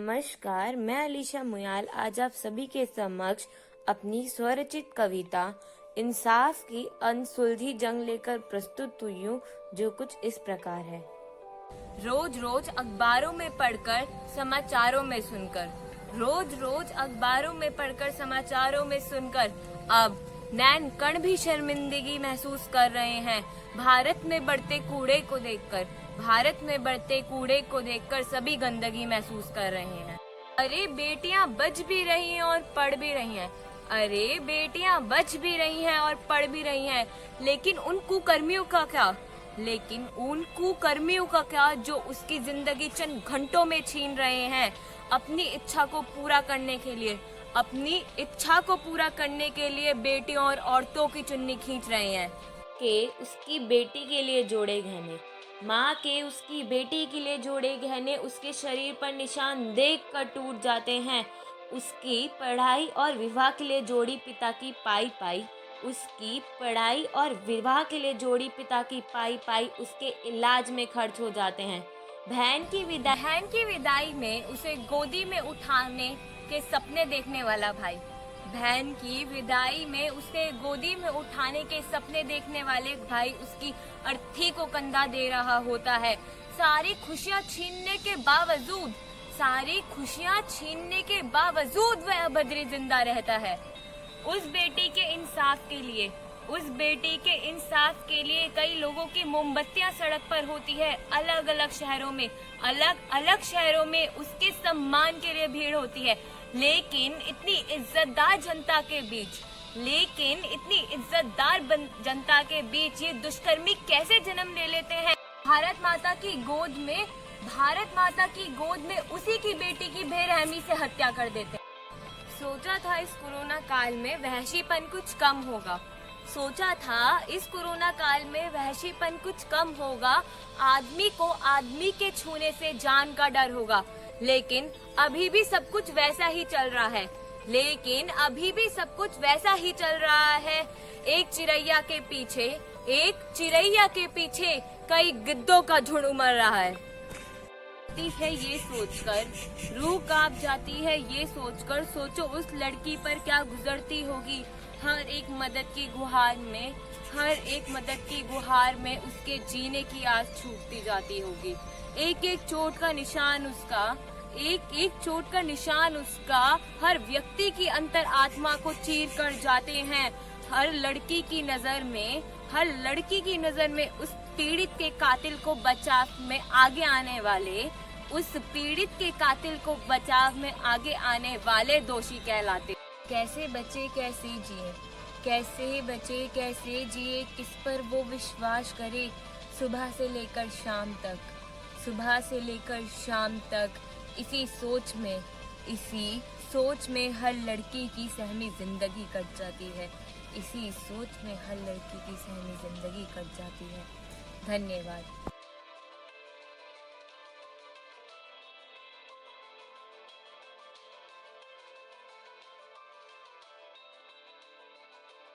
नमस्कार, मैं अलीशा मुयाल आज आप सभी के समक्ष अपनी स्वरचित कविता इंसाफ की अनसुलझी जंग लेकर प्रस्तुत हुई हूँ, जो कुछ इस प्रकार है। रोज रोज अखबारों में पढ़कर समाचारों में सुनकर, रोज रोज अखबारों में पढ़कर समाचारों में सुनकर अब नैन कण भी शर्मिंदगी महसूस कर रहे हैं। भारत में बढ़ते कूड़े को देखकर, भारत में बढ़ते कूड़े को देखकर सभी गंदगी महसूस कर रहे हैं। अरे बेटियां बच भी रही हैं और पढ़ भी रही हैं, अरे बेटियां बच भी रही हैं और पढ़ भी रही हैं, लेकिन उन कुकर्मियों का क्या, लेकिन उन कुकर्मियों का क्या जो उसकी जिंदगी चंद घंटों में छीन रहे हैं अपनी इच्छा को पूरा करने के लिए, अपनी इच्छा को पूरा करने के लिए बेटियों और औरतों की चुन्नी खींच रहे हैं। के उसकी बेटी के लिए जोड़े गहने, माँ के उसकी बेटी के लिए जोड़े गहने उसके शरीर पर निशान देख कर टूट जाते हैं। उसकी पढ़ाई और विवाह के लिए जोड़ी पिता की पाई पाई, उसकी पढ़ाई और विवाह के लिए जोड़ी पिता की पाई पाई उसके इलाज में खर्च हो जाते हैं। बहन की विदाई में उसे गोदी में उठाने के सपने देखने वाला भाई, बहन की विदाई में उसे गोदी में उठाने के सपने देखने वाले भाई उसकी अर्थी को कंधा दे रहा होता है। सारी खुशियां छीनने के बावजूद, सारी खुशियां छीनने के बावजूद वह अभद्री जिंदा रहता है। उस बेटी के इंसाफ के लिए, उस बेटी के इंसाफ के लिए कई लोगों की मोमबत्तियां सड़क पर होती है। अलग अलग शहरों में, अलग अलग शहरों में उसके सम्मान के लिए भीड़ होती है। लेकिन इतनी इज्जतदार जनता के बीच, लेकिन इतनी इज्जतदार जनता के बीच ये दुष्कर्मी कैसे जन्म ले लेते हैं। भारत माता की गोद में, भारत माता की गोद में उसी की बेटी की बेरहमी से हत्या कर देते हैं। सोचा था इस कोरोना काल में वहशीपन कुछ कम होगा, सोचा था इस कोरोना काल में वहशीपन कुछ कम होगा, आदमी को आदमी के छूने से जान का डर होगा। लेकिन अभी भी सब कुछ वैसा ही चल रहा है, लेकिन अभी भी सब कुछ वैसा ही चल रहा है। एक चिड़ैया के पीछे, एक चिड़ैया के पीछे कई गिद्धों का झुंड उमड़ रहा है। ये सोचकर रूह कांप जाती है, ये सोचकर सोचो उस लड़की पर क्या गुजरती होगी। हर एक मदद की गुहार में, हर एक मदद की गुहार में उसके जीने की आस छूटती जाती होगी। एक एक चोट का निशान उसका, एक एक चोट का निशान उसका हर व्यक्ति की अंतर आत्मा को चीर कर जाते हैं। हर लड़की की नजर में, हर लड़की की नजर में उस पीड़ित के कातिल को बचाव में आगे आने वाले, उस पीड़ित के कातिल को बचाव में आगे आने वाले दोषी कहलाते। कैसे बचे कैसे जिए, कैसे बचे कैसे जिए, किस पर वो विश्वास करे। सुबह से लेकर शाम तक, सुबह से लेकर शाम तक इसी सोच में हर लड़की की सहमी जिंदगी कट जाती है, इसी सोच में हर लड़की की सहमी जिंदगी कट जाती है। धन्यवाद।